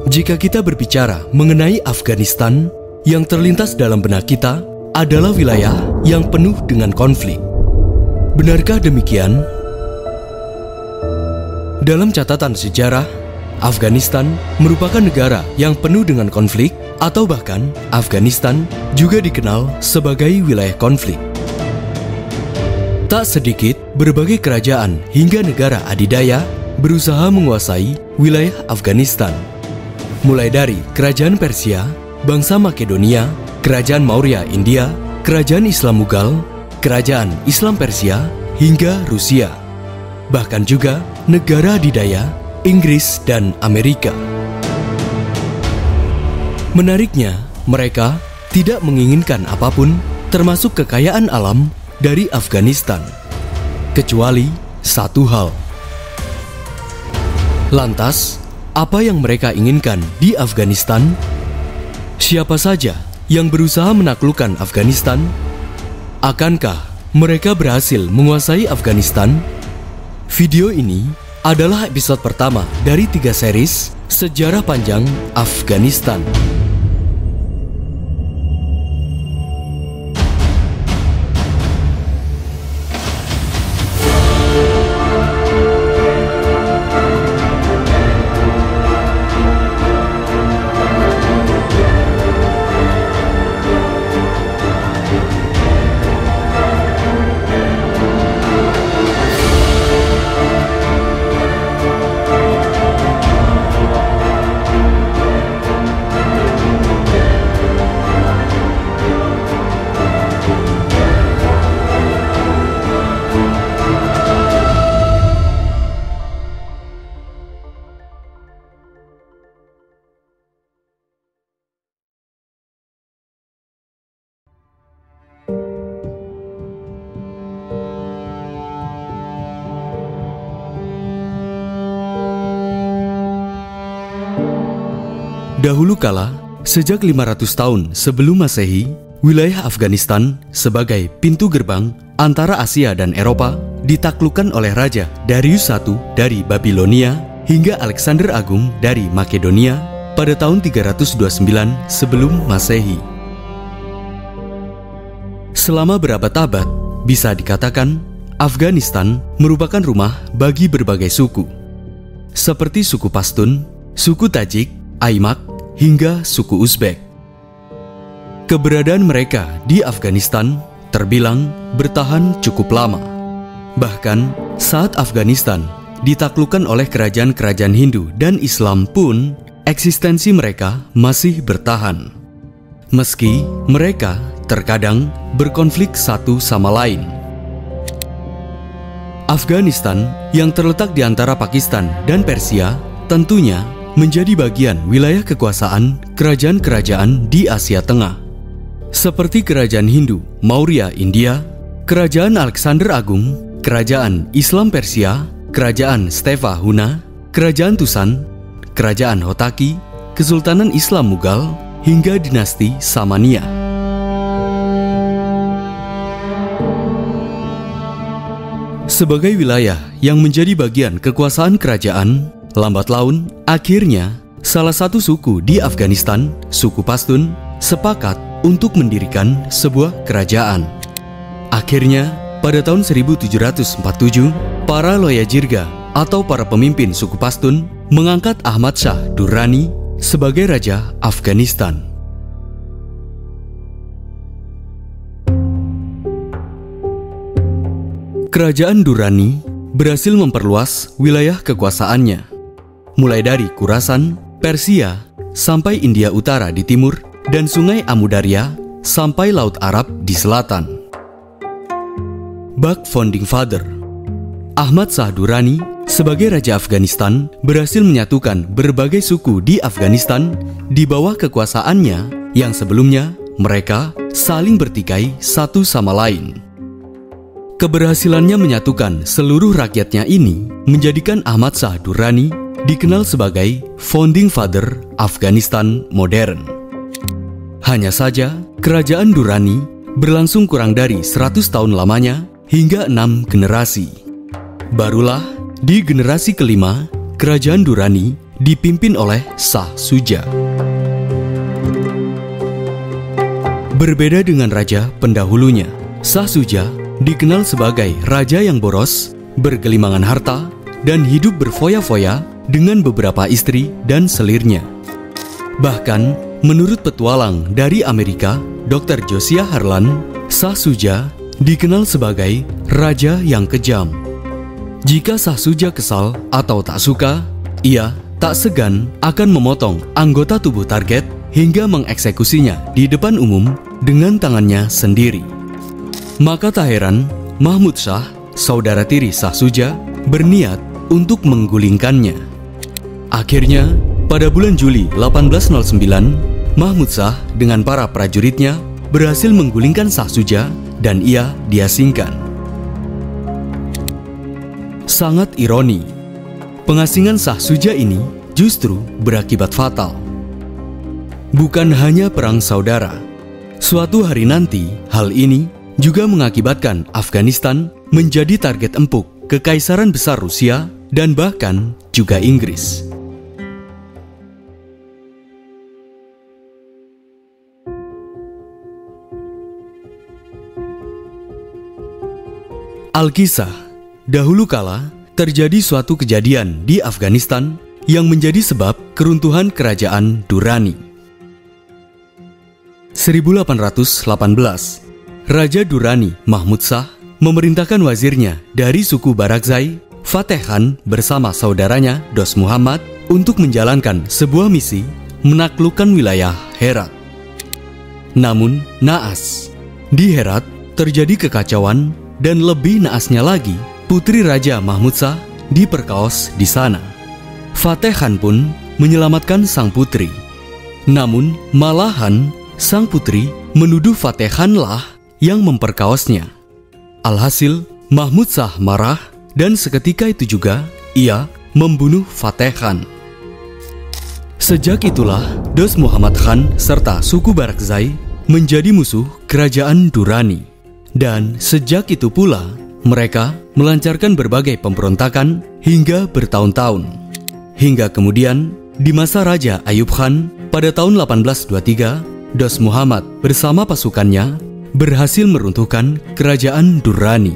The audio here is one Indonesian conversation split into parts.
Jika kita berbicara mengenai Afghanistan, yang terlintas dalam benak kita adalah wilayah yang penuh dengan konflik. Benarkah demikian? Dalam catatan sejarah, Afghanistan merupakan negara yang penuh dengan konflik, atau bahkan Afghanistan juga dikenal sebagai wilayah konflik. Tak sedikit berbagai kerajaan hingga negara adidaya berusaha menguasai wilayah Afghanistan. Mulai dari Kerajaan Persia, bangsa Makedonia, Kerajaan Maurya India, Kerajaan Islam Mughal, Kerajaan Islam Persia, hingga Rusia. Bahkan juga negara adidaya Inggris dan Amerika. Menariknya, mereka tidak menginginkan apapun termasuk kekayaan alam dari Afghanistan, kecuali satu hal. Lantas, apa yang mereka inginkan di Afghanistan? Siapa saja yang berusaha menaklukkan Afghanistan? Akankah mereka berhasil menguasai Afghanistan? Video ini adalah episode pertama dari 3 series Sejarah Panjang Afghanistan. Dahulu kala, sejak 500 tahun sebelum Masehi, wilayah Afghanistan sebagai pintu gerbang antara Asia dan Eropa ditaklukkan oleh Raja Darius I dari Babilonia hingga Alexander Agung dari Makedonia pada tahun 329 sebelum Masehi. Selama berabad-abad, bisa dikatakan Afghanistan merupakan rumah bagi berbagai suku, seperti suku Pashtun, suku Tajik, Aimak, hingga suku Uzbek. Keberadaan mereka di Afghanistan terbilang bertahan cukup lama. Bahkan saat Afghanistan ditaklukkan oleh kerajaan-kerajaan Hindu dan Islam pun, eksistensi mereka masih bertahan. Meski mereka terkadang berkonflik satu sama lain. Afghanistan yang terletak di antara Pakistan dan Persia tentunya menjadi bagian wilayah kekuasaan kerajaan-kerajaan di Asia Tengah, seperti Kerajaan Hindu Maurya India, Kerajaan Alexander Agung, Kerajaan Islam Persia, Kerajaan Steva Huna, Kerajaan Tusan, Kerajaan Hotaki, Kesultanan Islam Mughal, hingga dinasti Samania. Sebagai wilayah yang menjadi bagian kekuasaan kerajaan, lambat laun, akhirnya salah satu suku di Afghanistan, suku Pashtun, sepakat untuk mendirikan sebuah kerajaan. Akhirnya, pada tahun 1747, para Loya Jirga atau para pemimpin suku Pashtun mengangkat Ahmad Shah Durrani sebagai Raja Afghanistan. Kerajaan Durrani berhasil memperluas wilayah kekuasaannya, mulai dari Khurasan, Persia, sampai India Utara di timur, dan Sungai Amudarya sampai Laut Arab di selatan. Bak Founding Father Ahmad Shah Durrani sebagai Raja Afghanistan berhasil menyatukan berbagai suku di Afghanistan di bawah kekuasaannya yang sebelumnya mereka saling bertikai satu sama lain. Keberhasilannya menyatukan seluruh rakyatnya ini menjadikan Ahmad Shah Durrani dikenal sebagai Founding Father Afghanistan modern. Hanya saja, kerajaan Durrani berlangsung kurang dari 100 tahun lamanya hingga 6 generasi. Barulah di generasi kelima, kerajaan Durrani dipimpin oleh Shah Shuja. Berbeda dengan raja pendahulunya, Shah Shuja dikenal sebagai raja yang boros, bergelimangan harta, dan hidup berfoya-foya dengan beberapa istri dan selirnya. Bahkan, menurut petualang dari Amerika, Dr. Josiah Harlan, Shah Shuja dikenal sebagai raja yang kejam. Jika Shah Shuja kesal atau tak suka, ia tak segan akan memotong anggota tubuh target hingga mengeksekusinya di depan umum dengan tangannya sendiri. Maka tak heran, Mahmud Shah, saudara tiri Shah Shuja, berniat untuk menggulingkannya. Akhirnya, pada bulan Juli 1809, Mahmud Shah dengan para prajuritnya berhasil menggulingkan Shah Shuja dan ia diasingkan. Sangat ironi, pengasingan Shah Shuja ini justru berakibat fatal. Bukan hanya perang saudara, suatu hari nanti hal ini juga mengakibatkan Afghanistan menjadi target empuk Kekaisaran Besar Rusia dan bahkan juga Inggris. Alkisah, dahulu kala terjadi suatu kejadian di Afghanistan yang menjadi sebab keruntuhan kerajaan Durrani. 1818, Raja Durrani Mahmud Shah memerintahkan wazirnya dari suku Barakzai, Fateh Khan bersama saudaranya Dost Muhammad untuk menjalankan sebuah misi menaklukkan wilayah Herat. Namun naas, di Herat terjadi kekacauan dan lebih naasnya lagi, putri Raja Mahmud Shah diperkaos di sana. Fateh Khan pun menyelamatkan sang putri. Namun malahan sang putri menuduh Fateh Khan lah yang memperkaosnya. Alhasil Mahmud Shah marah dan seketika itu juga ia membunuh Fateh Khan. Sejak itulah Dost Muhammad Khan serta suku Barakzai menjadi musuh kerajaan Durrani. Dan sejak itu pula, mereka melancarkan berbagai pemberontakan hingga bertahun-tahun. Hingga kemudian, di masa Raja Ayub Khan, pada tahun 1823, Dost Muhammad bersama pasukannya berhasil meruntuhkan kerajaan Durrani.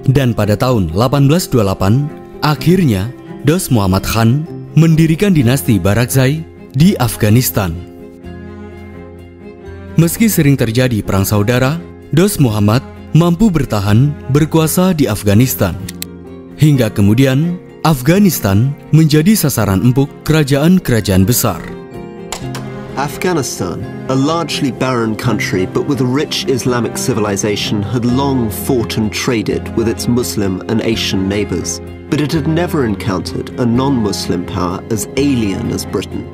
Dan pada tahun 1828, akhirnya Dost Muhammad Khan mendirikan dinasti Barakzai di Afghanistan. Meski sering terjadi perang saudara, Dost Muhammad mampu bertahan berkuasa di Afghanistan. Hingga kemudian, Afghanistan menjadi sasaran empuk kerajaan-kerajaan besar. Afghanistan, a largely barren country but with a rich Islamic civilization, had long fought and traded with its Muslim and Asian neighbors, but it had never encountered a non-Muslim power as alien as Britain.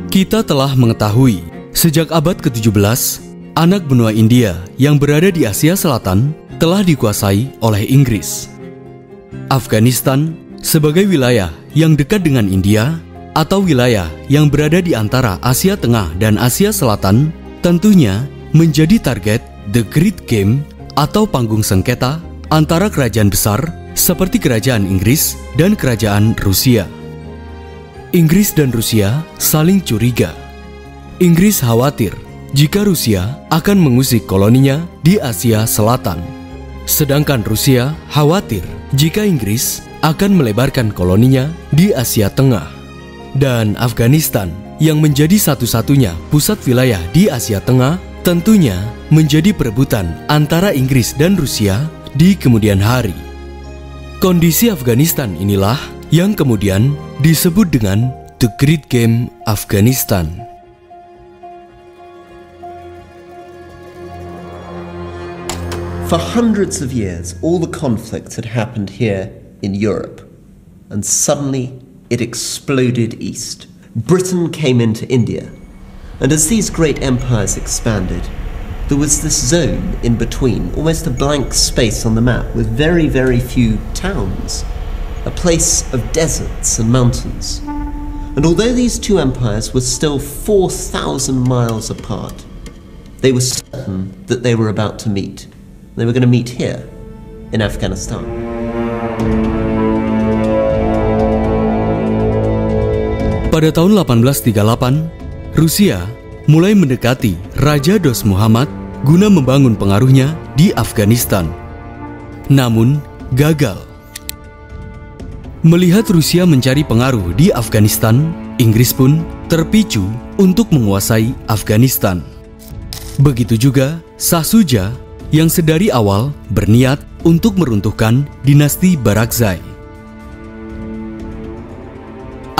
Kita telah mengetahui, sejak abad ke-17, anak benua India yang berada di Asia Selatan telah dikuasai oleh Inggris. Afghanistan sebagai wilayah yang dekat dengan India atau wilayah yang berada di antara Asia Tengah dan Asia Selatan tentunya menjadi target The Great Game atau panggung sengketa antara kerajaan besar seperti kerajaan Inggris dan kerajaan Rusia. Inggris dan Rusia saling curiga. Inggris khawatir jika Rusia akan mengusik koloninya di Asia Selatan. Sedangkan Rusia khawatir jika Inggris akan melebarkan koloninya di Asia Tengah. Dan Afghanistan yang menjadi satu-satunya pusat wilayah di Asia Tengah tentunya menjadi perebutan antara Inggris dan Rusia di kemudian hari. Kondisi Afghanistan inilah yang kemudian disebut dengan The Great Game Afghanistan. For hundreds of years, all the conflicts had happened here in Europe, and suddenly it exploded east. Britain came into India, and as these great empires expanded, there was this zone in between, almost a blank space on the map with very, very few towns, a place of deserts and mountains. And although these two empires were still 4,000 miles apart, they were certain that they were about to meet. They were going to meet here in Afghanistan. Pada tahun 1838, Rusia mulai mendekati Raja Dost Muhammad guna membangun pengaruhnya di Afghanistan. Namun, gagal. Melihat Rusia mencari pengaruh di Afghanistan, Inggris pun terpicu untuk menguasai Afghanistan. Begitu juga Shah Shuja yang sedari awal berniat untuk meruntuhkan dinasti Barakzai.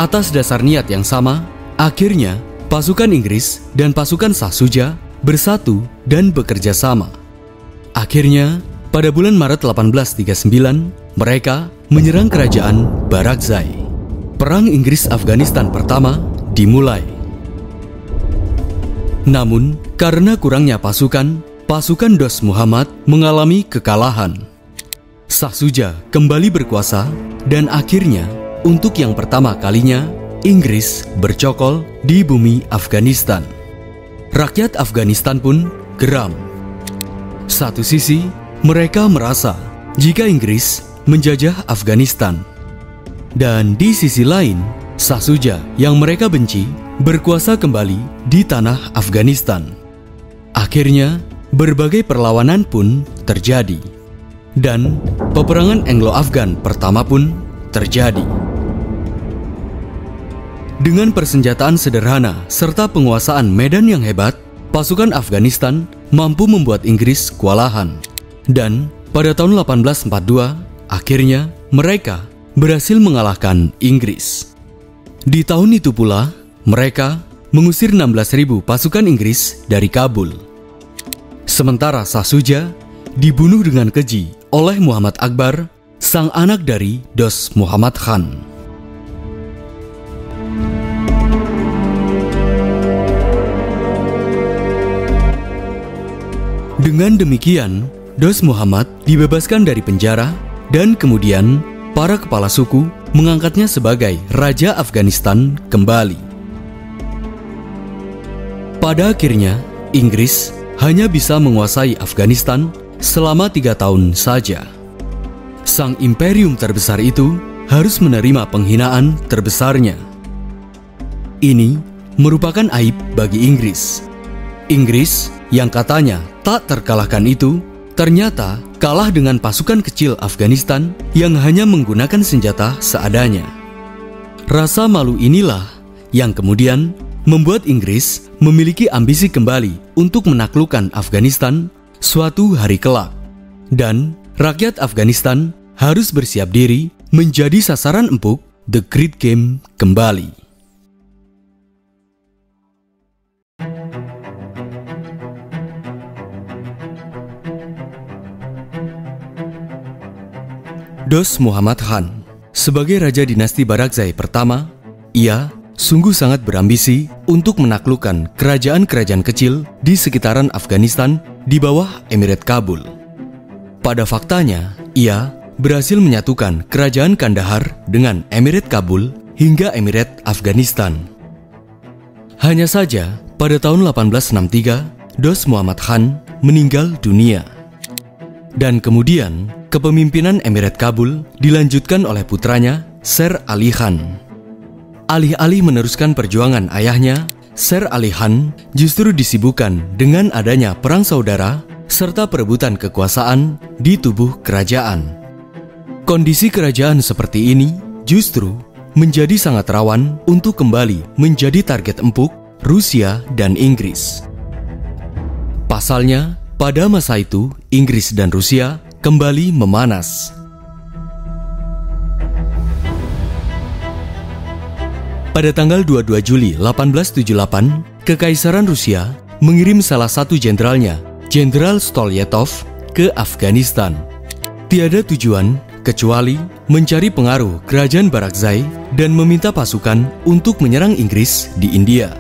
Atas dasar niat yang sama, akhirnya pasukan Inggris dan pasukan Shah Shuja bersatu dan bekerja sama. Akhirnya, pada bulan Maret 1839, mereka menyerang kerajaan Barakzai. Perang Inggris-Afghanistan pertama dimulai. Namun, karena kurangnya pasukan Dost Muhammad mengalami kekalahan. Shah Shuja kembali berkuasa dan akhirnya, untuk yang pertama kalinya, Inggris bercokol di bumi Afghanistan. Rakyat Afghanistan pun geram. Satu sisi, mereka merasa jika Inggris menjajah Afghanistan. Dan di sisi lain, Shah Shuja yang mereka benci berkuasa kembali di tanah Afghanistan. Akhirnya, berbagai perlawanan pun terjadi. Dan peperangan Anglo-Afgan pertama pun terjadi. Dengan persenjataan sederhana serta penguasaan medan yang hebat, pasukan Afghanistan mampu membuat Inggris kewalahan. Dan pada tahun 1842, akhirnya mereka berhasil mengalahkan Inggris. Di tahun itu pula, mereka mengusir 16.000 pasukan Inggris dari Kabul. Sementara Shah Shuja dibunuh dengan keji oleh Muhammad Akbar, sang anak dari Dost Muhammad Khan. Dengan demikian, Dost Muhammad dibebaskan dari penjara dan kemudian para kepala suku mengangkatnya sebagai Raja Afghanistan kembali. Pada akhirnya, Inggris hanya bisa menguasai Afghanistan selama 3 tahun saja. Sang imperium terbesar itu harus menerima penghinaan terbesarnya. Ini merupakan aib bagi Inggris. Inggris yang katanya tak terkalahkan itu ternyata kalah dengan pasukan kecil Afghanistan yang hanya menggunakan senjata seadanya. Rasa malu inilah yang kemudian membuat Inggris memiliki ambisi kembali untuk menaklukkan Afghanistan suatu hari kelak. Dan rakyat Afghanistan harus bersiap diri menjadi sasaran empuk The Great Game kembali. Dost Muhammad Khan sebagai Raja Dinasti Barakzai pertama, ia sungguh sangat berambisi untuk menaklukkan kerajaan-kerajaan kecil di sekitaran Afghanistan di bawah Emirat Kabul. Pada faktanya, ia berhasil menyatukan kerajaan Kandahar dengan Emirat Kabul hingga Emirat Afghanistan. Hanya saja, pada tahun 1863, Dost Muhammad Khan meninggal dunia. Dan kemudian, kepemimpinan Emirat Kabul dilanjutkan oleh putranya, Sher Ali Khan. Alih-alih meneruskan perjuangan ayahnya, Sher Ali Khan justru disibukkan dengan adanya perang saudara serta perebutan kekuasaan di tubuh kerajaan. Kondisi kerajaan seperti ini justru menjadi sangat rawan untuk kembali menjadi target empuk Rusia dan Inggris. Pasalnya, pada masa itu Inggris dan Rusia kembali memanas. Pada tanggal 22 Juli 1878, Kekaisaran Rusia mengirim salah satu jenderalnya, Jenderal Stolyetov, ke Afghanistan. Tiada tujuan kecuali mencari pengaruh kerajaan Barakzai dan meminta pasukan untuk menyerang Inggris di India.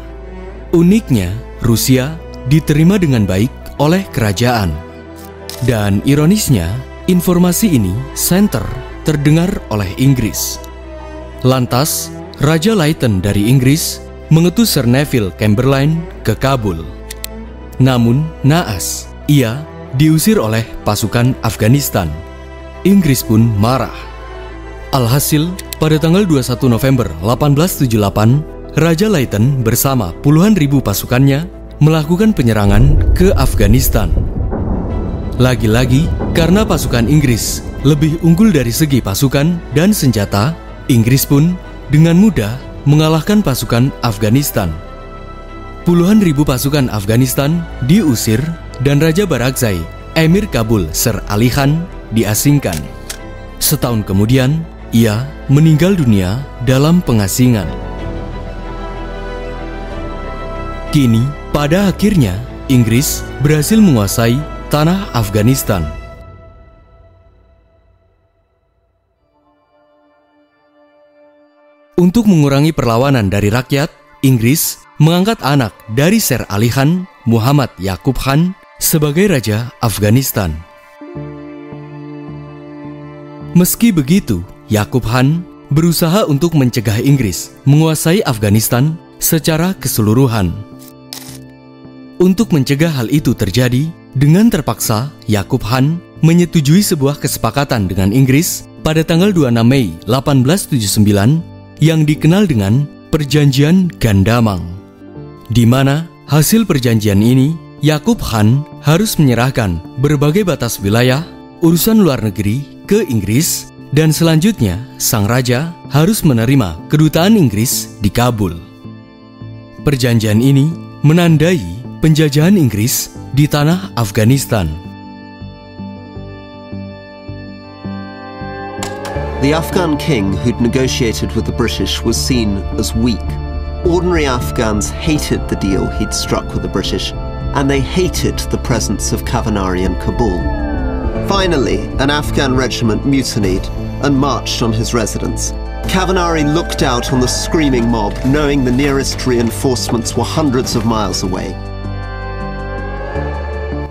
Uniknya, Rusia diterima dengan baik oleh kerajaan. Dan ironisnya, informasi ini santer terdengar oleh Inggris. Lantas, Raja Leighton dari Inggris mengutus Sir Neville Chamberlain ke Kabul. Namun, naas, ia diusir oleh pasukan Afghanistan. Inggris pun marah. Alhasil, pada tanggal 21 November 1878, Raja Layton bersama puluhan ribu pasukannya melakukan penyerangan ke Afghanistan. Lagi-lagi, karena pasukan Inggris lebih unggul dari segi pasukan dan senjata, Inggris pun dengan mudah mengalahkan pasukan Afghanistan. Puluhan ribu pasukan Afghanistan diusir dan Raja Barakzai, Emir Kabul Sir Ali Khan, diasingkan. Setahun kemudian, ia meninggal dunia dalam pengasingan. Kini, pada akhirnya, Inggris berhasil menguasai tanah Afghanistan. Untuk mengurangi perlawanan dari rakyat, Inggris mengangkat anak dari Sir Ali Khan, Muhammad Yaqub Khan, sebagai Raja Afghanistan. Meski begitu, Yaqub Khan berusaha untuk mencegah Inggris menguasai Afghanistan secara keseluruhan. Untuk mencegah hal itu terjadi, dengan terpaksa Yaqub Khan menyetujui sebuah kesepakatan dengan Inggris pada tanggal 26 Mei 1879 yang dikenal dengan Perjanjian Gandamang, di mana hasil perjanjian ini Yaqub Khan harus menyerahkan berbagai batas wilayah, urusan luar negeri ke Inggris, dan selanjutnya sang raja harus menerima kedutaan Inggris di Kabul. Perjanjian ini menandai penjajahan Inggris di tanah Afghanistan. The Afghan king who'd negotiated with the British was seen as weak. Ordinary Afghans hated the deal he'd struck with the British, and they hated the presence of Kavanaghi in Kabul. Finally, an Afghan regiment mutinied and marched on his residence. Kavanaghi looked out on the screaming mob, knowing the nearest reinforcements were hundreds of miles away.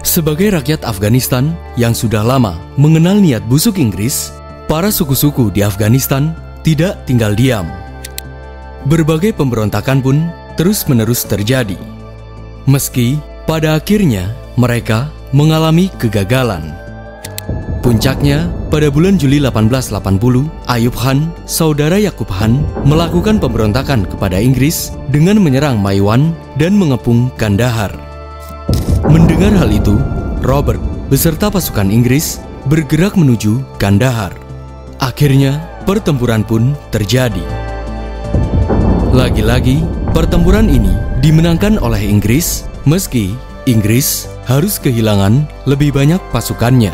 Sebagai rakyat Afghanistan yang sudah lama mengenal niat busuk Inggris, para suku-suku di Afghanistan tidak tinggal diam. Berbagai pemberontakan pun terus-menerus terjadi. Meski pada akhirnya mereka mengalami kegagalan. Puncaknya, pada bulan Juli 1880, Ayub Khan, saudara Yaqub Khan, melakukan pemberontakan kepada Inggris dengan menyerang Maiwan dan mengepung Kandahar. Mendengar hal itu, Robert beserta pasukan Inggris bergerak menuju Kandahar. Akhirnya, pertempuran pun terjadi. Lagi-lagi, pertempuran ini dimenangkan oleh Inggris, meski Inggris harus kehilangan lebih banyak pasukannya.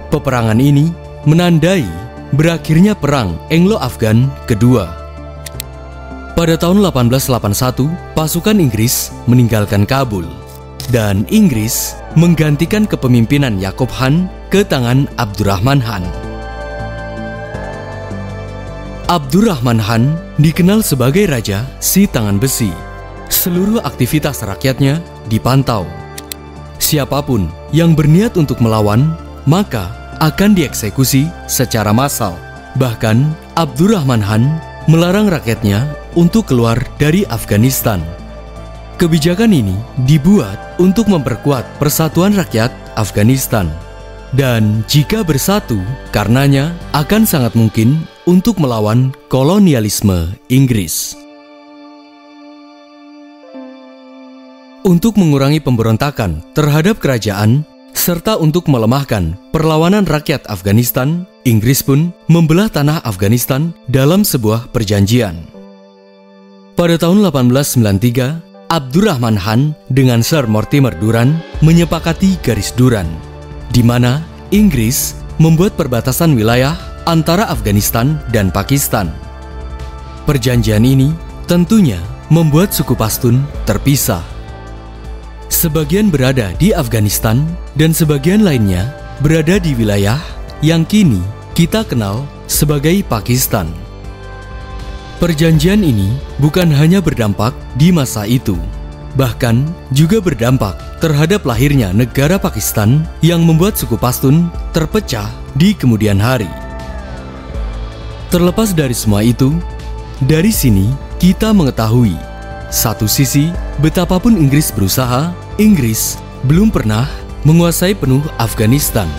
Peperangan ini menandai berakhirnya Perang Anglo-Afghan kedua. Pada tahun 1881, pasukan Inggris meninggalkan Kabul, dan Inggris menggantikan kepemimpinan Yaqub Khan ke tangan Abdurrahman Khan. Abdurrahman Khan dikenal sebagai Raja Si Tangan Besi. Seluruh aktivitas rakyatnya dipantau. Siapapun yang berniat untuk melawan, maka akan dieksekusi secara massal. Bahkan, Abdurrahman Khan melarang rakyatnya untuk keluar dari Afghanistan. Kebijakan ini dibuat untuk memperkuat persatuan rakyat Afghanistan. Dan jika bersatu, karenanya akan sangat mungkin untuk melawan kolonialisme Inggris. Untuk mengurangi pemberontakan terhadap kerajaan, serta untuk melemahkan perlawanan rakyat Afghanistan, Inggris pun membelah tanah Afghanistan dalam sebuah perjanjian. Pada tahun 1893, Abdurrahman Khan dengan Sir Mortimer Durand menyepakati garis Durand, di mana Inggris membuat perbatasan wilayah antara Afghanistan dan Pakistan. Perjanjian ini tentunya membuat suku Pashtun terpisah. Sebagian berada di Afghanistan dan sebagian lainnya berada di wilayah yang kini kita kenal sebagai Pakistan. Perjanjian ini bukan hanya berdampak di masa itu, bahkan juga berdampak terhadap lahirnya negara Pakistan yang membuat suku Pashtun terpecah di kemudian hari. Terlepas dari semua itu, dari sini kita mengetahui satu sisi betapapun Inggris berusaha, Inggris belum pernah menguasai penuh Afghanistan.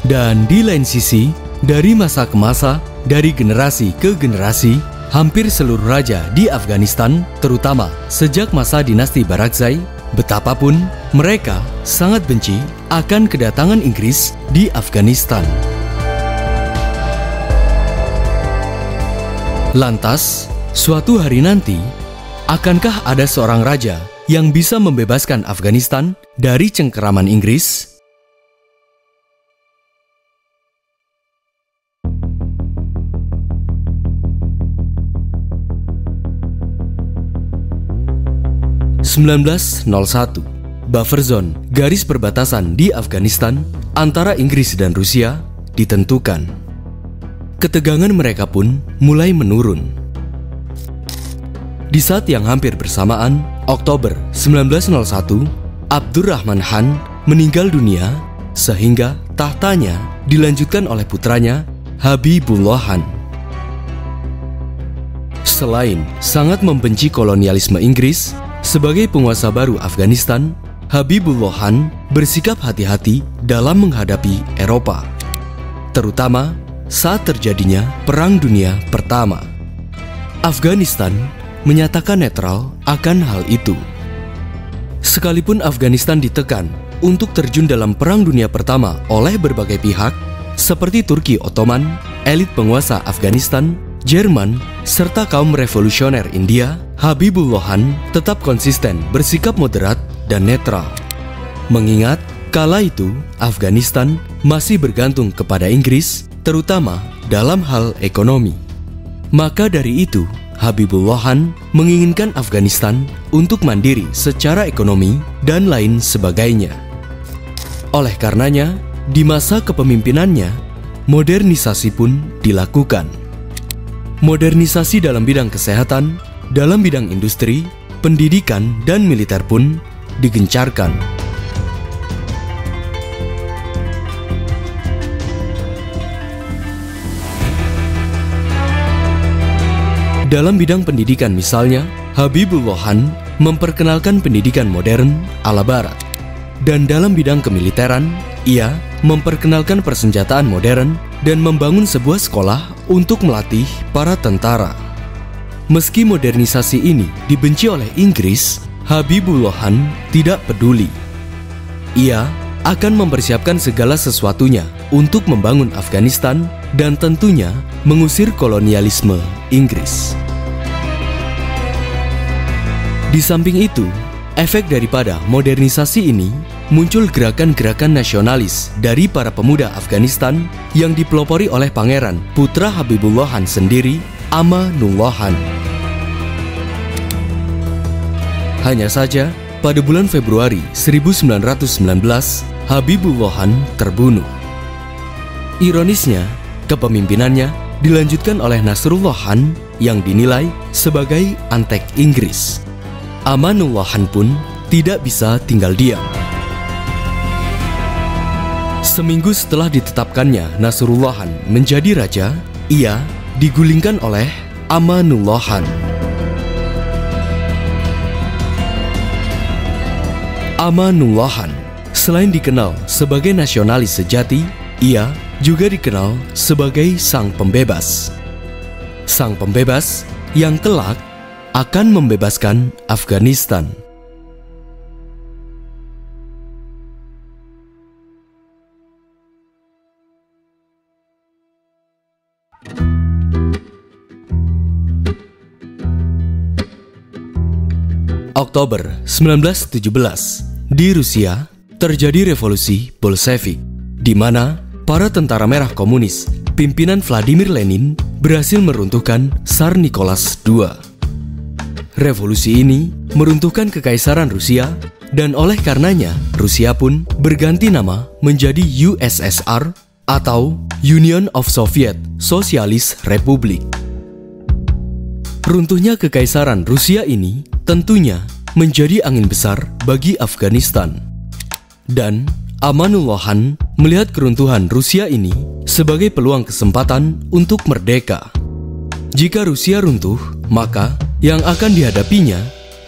Dan di lain sisi, dari masa ke masa, dari generasi ke generasi, hampir seluruh raja di Afghanistan, terutama sejak masa dinasti Barakzai, betapapun mereka sangat benci akan kedatangan Inggris di Afghanistan. Lantas, suatu hari nanti, akankah ada seorang raja yang bisa membebaskan Afghanistan dari cengkeraman Inggris? (1901) Buffer zone, garis perbatasan di Afghanistan antara Inggris dan Rusia, ditentukan. Ketegangan mereka pun mulai menurun. Di saat yang hampir bersamaan, Oktober 1901, Abdurrahman Khan meninggal dunia sehingga tahtanya dilanjutkan oleh putranya Habibullah Khan. Selain sangat membenci kolonialisme Inggris, sebagai penguasa baru Afghanistan, Habibullah Khan bersikap hati-hati dalam menghadapi Eropa, terutama saat terjadinya Perang Dunia Pertama. Afghanistan menyatakan netral akan hal itu. Sekalipun Afghanistan ditekan untuk terjun dalam Perang Dunia Pertama oleh berbagai pihak, seperti Turki Ottoman, elit penguasa Afghanistan, Jerman, serta kaum revolusioner India, Habibullah Khan tetap konsisten bersikap moderat dan netral. Mengingat kala itu Afghanistan masih bergantung kepada Inggris, terutama dalam hal ekonomi. Maka dari itu, Habibullah Khan menginginkan Afghanistan untuk mandiri secara ekonomi dan lain sebagainya. Oleh karenanya, di masa kepemimpinannya, modernisasi pun dilakukan. Modernisasi dalam bidang kesehatan, dalam bidang industri, pendidikan, dan militer pun digencarkan. Dalam bidang pendidikan misalnya, Habibullah Khan memperkenalkan pendidikan modern ala Barat. Dan dalam bidang kemiliteran, ia memperkenalkan persenjataan modern dan membangun sebuah sekolah untuk melatih para tentara. Meski modernisasi ini dibenci oleh Inggris, Habibullah Khan tidak peduli. Ia akan mempersiapkan segala sesuatunya untuk membangun Afghanistan dan tentunya mengusir kolonialisme Inggris. Di samping itu, efek daripada modernisasi ini muncul gerakan-gerakan nasionalis dari para pemuda Afghanistan yang dipelopori oleh pangeran putra Habibullah Khan sendiri, Amanullah Khan. Hanya saja, pada bulan Februari 1919, Habibullah Khan terbunuh. Ironisnya, kepemimpinannya dilanjutkan oleh Nasrullah Khan yang dinilai sebagai antek Inggris. Amanullah Khan pun tidak bisa tinggal diam. Seminggu setelah ditetapkannya Nasrullah Khan menjadi raja, ia digulingkan oleh Amanullah Khan. Amanullah Khan selain dikenal sebagai nasionalis sejati, ia juga dikenal sebagai sang pembebas. Sang pembebas yang kelak akan membebaskan Afghanistan. Oktober 1917, di Rusia terjadi revolusi Bolshevik, di mana para tentara merah komunis pimpinan Vladimir Lenin berhasil meruntuhkan Tsar Nicholas II. Revolusi ini meruntuhkan kekaisaran Rusia dan oleh karenanya Rusia pun berganti nama menjadi USSR atau Union of Soviet Socialist Republic. Runtuhnya kekaisaran Rusia ini tentunya menjadi angin besar bagi Afghanistan. Dan Amanullah Khan melihat keruntuhan Rusia ini sebagai peluang kesempatan untuk merdeka. Jika Rusia runtuh, maka yang akan dihadapinya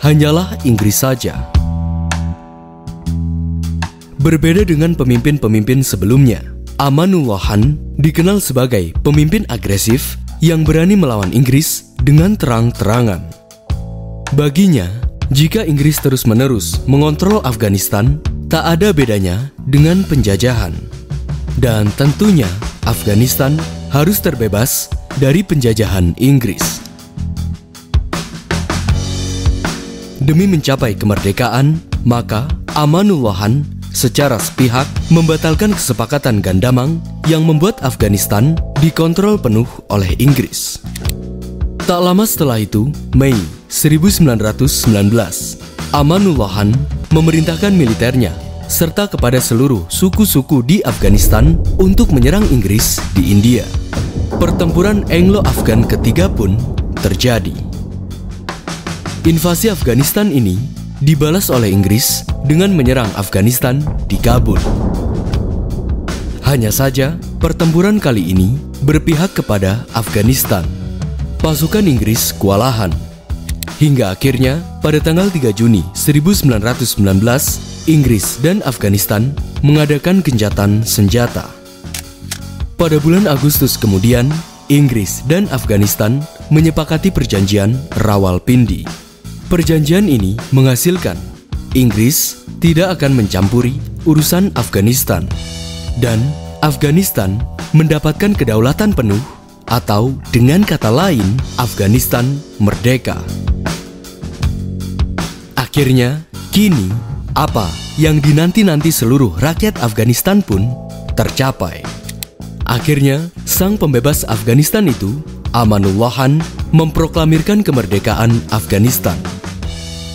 hanyalah Inggris saja. Berbeda dengan pemimpin-pemimpin sebelumnya, Amanullah Khan dikenal sebagai pemimpin agresif yang berani melawan Inggris dengan terang-terangan. Baginya, jika Inggris terus-menerus mengontrol Afghanistan, tak ada bedanya dengan penjajahan. Dan tentunya, Afghanistan harus terbebas dari penjajahan Inggris. Demi mencapai kemerdekaan, maka Amanullah Khan secara sepihak membatalkan kesepakatan Gandamang yang membuat Afghanistan dikontrol penuh oleh Inggris. Tak lama setelah itu, Mei 1919, Amanullah Khan memerintahkan militernya serta kepada seluruh suku-suku di Afghanistan untuk menyerang Inggris di India. Pertempuran Anglo-Afghan ketiga pun terjadi. Invasi Afghanistan ini dibalas oleh Inggris dengan menyerang Afghanistan di Kabul. Hanya saja, pertempuran kali ini berpihak kepada Afghanistan. Pasukan Inggris kewalahan. Hingga akhirnya, pada tanggal 3 Juni 1919, Inggris dan Afghanistan mengadakan gencatan senjata. Pada bulan Agustus kemudian, Inggris dan Afghanistan menyepakati perjanjian Rawalpindi. Perjanjian ini menghasilkan Inggris tidak akan mencampuri urusan Afghanistan dan Afghanistan mendapatkan kedaulatan penuh, atau dengan kata lain, Afghanistan merdeka. Akhirnya, kini apa yang dinanti-nanti seluruh rakyat Afghanistan pun tercapai. Akhirnya, sang pembebas Afghanistan itu, Amanullah Khan, memproklamirkan kemerdekaan Afghanistan.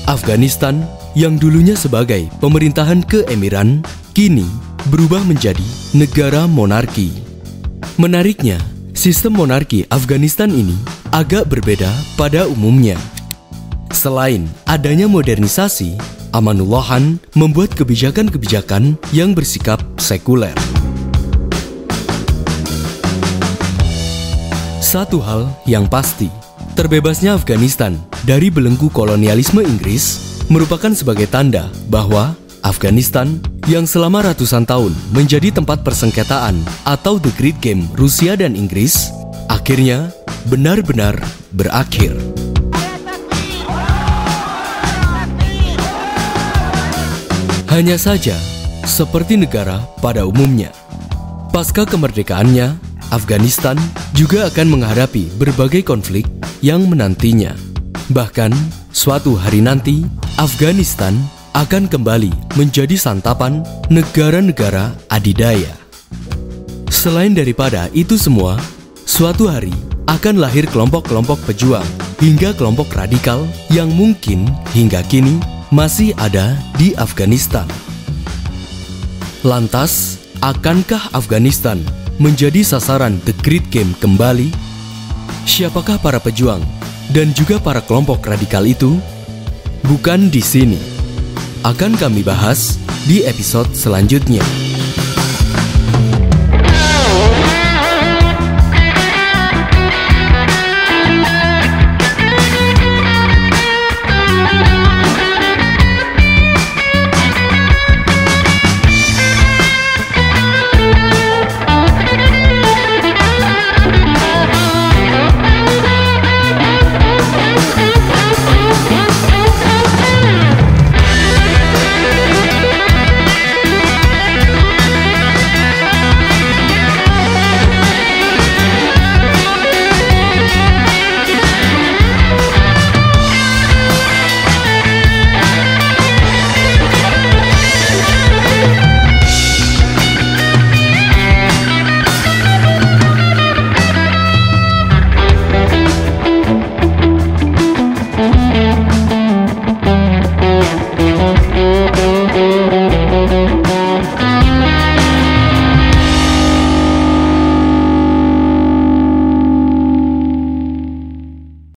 Afghanistan yang dulunya sebagai pemerintahan keemiran, kini berubah menjadi negara monarki. Menariknya, sistem monarki Afghanistan ini agak berbeda pada umumnya. Selain adanya modernisasi, Amanullah Khan membuat kebijakan-kebijakan yang bersikap sekuler. Satu hal yang pasti, terbebasnya Afghanistan dari belenggu kolonialisme Inggris merupakan sebagai tanda bahwa Afghanistan yang selama ratusan tahun menjadi tempat persengketaan atau The Great Game Rusia dan Inggris akhirnya benar-benar berakhir. Hanya saja, seperti negara pada umumnya, pasca kemerdekaannya, Afghanistan juga akan menghadapi berbagai konflik yang menantinya. Bahkan, suatu hari nanti, Afghanistan akan kembali menjadi santapan negara-negara adidaya. Selain daripada itu semua, suatu hari akan lahir kelompok-kelompok pejuang hingga kelompok radikal yang mungkin hingga kini masih ada di Afghanistan. Lantas, akankah Afghanistan menjadi sasaran The Great Game kembali? Siapakah para pejuang dan juga para kelompok radikal itu? Bukan di sini. Akan kami bahas di episode selanjutnya.